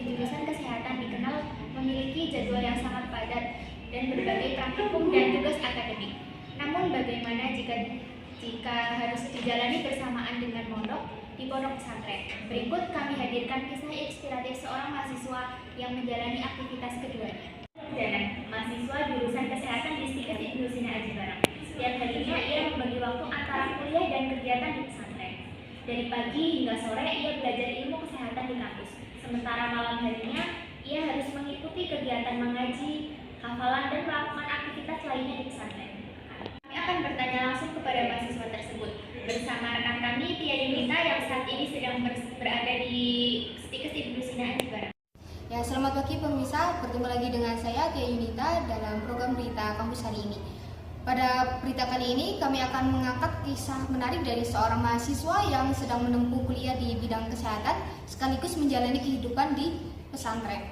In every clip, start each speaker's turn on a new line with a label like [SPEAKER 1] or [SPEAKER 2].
[SPEAKER 1] jurusan kesehatan dikenal memiliki jadwal yang sangat padat dan berbagai praktikum dan tugas akademik. Namun bagaimana jika harus dijalani bersamaan dengan mondok di pondok pesantren? Berikut kami hadirkan kisah inspiratif seorang mahasiswa yang menjalani aktivitas keduanya. Dan mahasiswa jurusan kesehatan di Stikes Ibnu Sina Aji Barang. Setiap harinya ia membagi waktu antara kuliah dan kegiatan di pesantren. Dari pagi hingga sore ia belajar ilmu kesehatan di kampus. Sementara malam harinya ia harus mengikuti kegiatan mengaji, hafalan dan melakukan aktivitas lainnya di pesantren. Kami akan bertanya langsung kepada mahasiswa tersebut bersama rekan kami Tia Yunita yang saat ini sedang berada di Stikes Ibnu Sina Aji Barang.
[SPEAKER 2] Ya, selamat pagi pemirsa, bertemu lagi dengan saya Tia Yunita dalam program berita kampus hari ini. Pada berita kali ini kami akan mengangkat kisah menarik dari seorang mahasiswa yang sedang menempuh kuliah di bidang kesehatan sekaligus menjalani kehidupan di pesantren.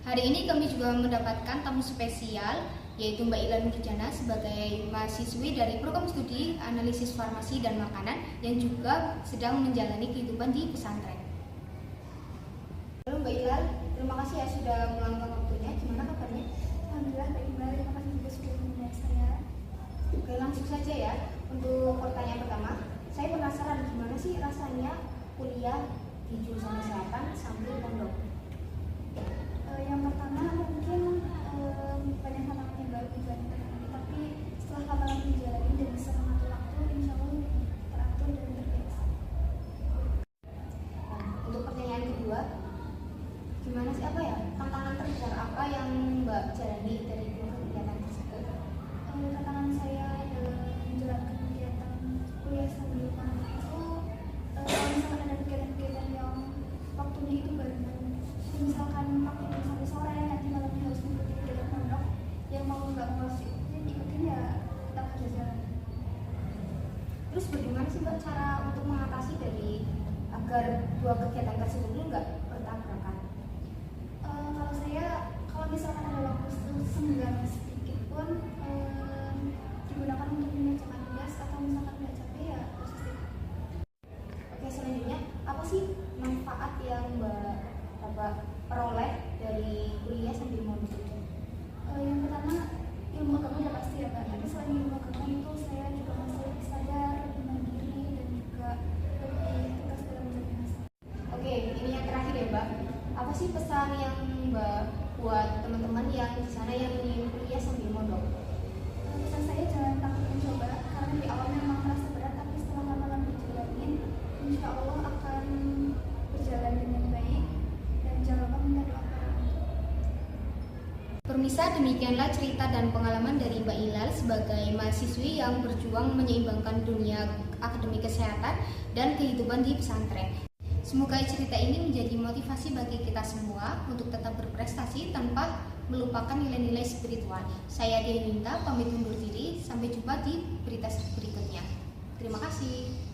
[SPEAKER 2] Hari ini kami juga mendapatkan tamu spesial yaitu Mbak Ilal Nurjana sebagai mahasiswi dari program studi analisis farmasi dan makanan yang juga sedang menjalani kehidupan di pesantren. Halo Mbak Ilal, terima kasih ya sudah meluangkan waktunya. Gimana kabarnya?
[SPEAKER 3] Alhamdulillah baik Mbak, terima kasih juga sudah mengundang saya.
[SPEAKER 2] Oke, langsung saja ya. Untuk pertanyaan pertama, saya penasaran gimana sih rasanya kuliah di jurusan kesehatan sambil pondok?
[SPEAKER 3] Yang pertama mungkin banyak tantangan yang baru dijalani, tapi setelah lama-lama dijalani dan bisa mengatur waktu, insya Allah lebih teratur dan terbiasa.
[SPEAKER 2] Nah, untuk pertanyaan kedua, gimana sih tantangan terbesar apa yang Mbak jalani dari kegiatan tersebut?
[SPEAKER 3] Tantangan saya dalam menjalankan kegiatan kuliah sambil pondok itu, kalau misalkan ada kegiatan-kegiatan yang waktunya itu barengan, misalkan waktunya sampai sore, nanti malamnya harus mengikuti kegiatan pondok yang mau nggak mau jadi ikutin ya tetap harus jalan.
[SPEAKER 2] Terus bagaimana sih Mbak cara untuk mengatasi dari agar dua kegiatan tersebut ini nggak bertabrakan?
[SPEAKER 3] Kalau misalkan ada waktu senggang sedikit pun digunakan untuk mengerjakan tugas atau misalkan nggak capek ya proses itu.
[SPEAKER 2] Oke, selanjutnya apa sih manfaat yang Mbak peroleh dari kuliah sambil mondok?
[SPEAKER 3] Yang pertama ilmu agama udah pasti ya Mbak, tapi selain ilmu agama itu saya juga masih lebih sadar, lebih mandiri dan juga lebih tegas dalam menjalani masalah.
[SPEAKER 2] Oke, ini yang terakhir ya Mbak. Apa sih pesan yang Mbak buat teman-teman yang di sana yang ingin kuliah sambil mondok?
[SPEAKER 3] Pesan saya jangan takut mencoba, karena di awal memang merasa berat, tapi setelah lama-lama dijalanin, insya Allah akan berjalan dengan baik dan jangan lupa minta doa kepada Allah.
[SPEAKER 2] Pemirsa, demikianlah cerita dan pengalaman dari Mbak Ilal sebagai mahasiswi yang berjuang menyeimbangkan dunia akademik kesehatan dan kehidupan di pesantren. Semoga cerita ini menjadi motivasi bagi kita semua untuk tetap berprestasi tanpa melupakan nilai-nilai spiritual. Saya Tia Yunita, pamit undur diri. Sampai jumpa di berita berikutnya. Terima kasih.